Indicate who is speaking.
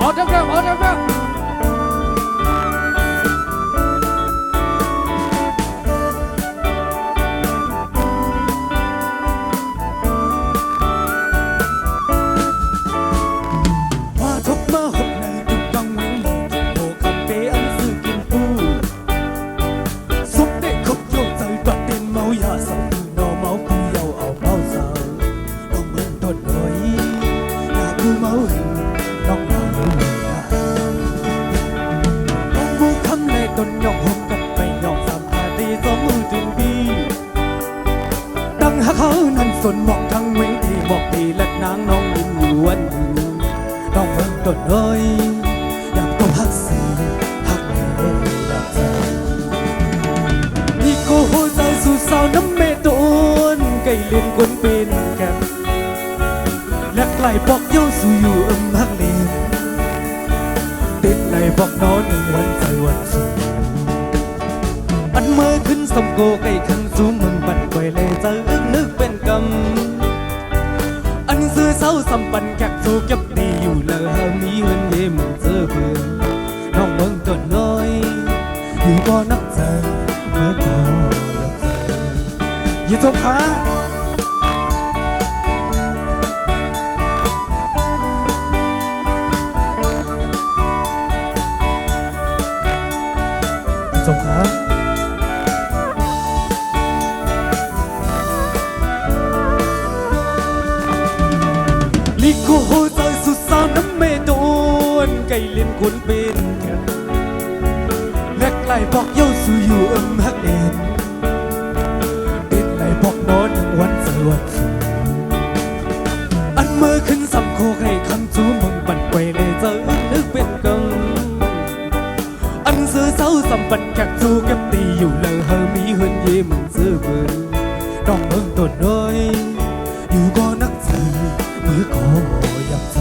Speaker 1: ออกจากเรื่องออกจากเรื่อง
Speaker 2: ว่าทบมาหกในตุกตังวิงโบคำเปอันซื้อกินปูสุกเด็กขบโยใจตัดเด่นเมายาสับนอเมาปูเยาเอาเมาสาวน้องเมืองต้นหน่อยหน้ากูเมาเห็นน้องเมาน้องบูคำในต้นยองหงกับไปยองสามพาดีสองมือถึงบีดังหักเขานั้นสนหมอกทั้งเวงที่บอกดีและนางน้องดินอยู่วันน้องเมืองต้นเอ้ยอยากต้องหักเสียหักเอ๋อยากเจอนี่กูโหใจสู่สาวน้ำเมตนไก่เลียนกวนเป็นแก่และไกลบอกเย้าสู่อยู่หักเลียนติดในบอกนอนวันใจวันสูอันเมื่อขึ้นสมโกไก่ขันสูมึงบันไว้เลยจะนึกเป็นกรรมอันซื้อเศร้าสัมปันแกกสู้กับดีอยู่เลยมีเงินเย่มึงเจอเพื่อนน้องเมืองต้นน้อยอยู่บ่นักใจเมื่อก่อนอย่าโทษขาจบครับลิโกโหใจสุดสาวน้ำเมโดนไก่เล่นคนเป็นแก่และไกลบอกเย้าสู่อยู่หักเด่นติดไหลบอกนอนวันเสวัสดิ์อันเมื่อขึ้นสำโคกให้คำจูมึงบันไว้เลยจะนึกเป็นกังอันซื้อเศร้าสัมปันแขกจูเก็บตีอยู่เลยมีเฮือนเย่มึงซื้อเบิ่งน้องเมืองต้นน้อยอยู่ก็นักเจอเมื่อก็อยากเจอ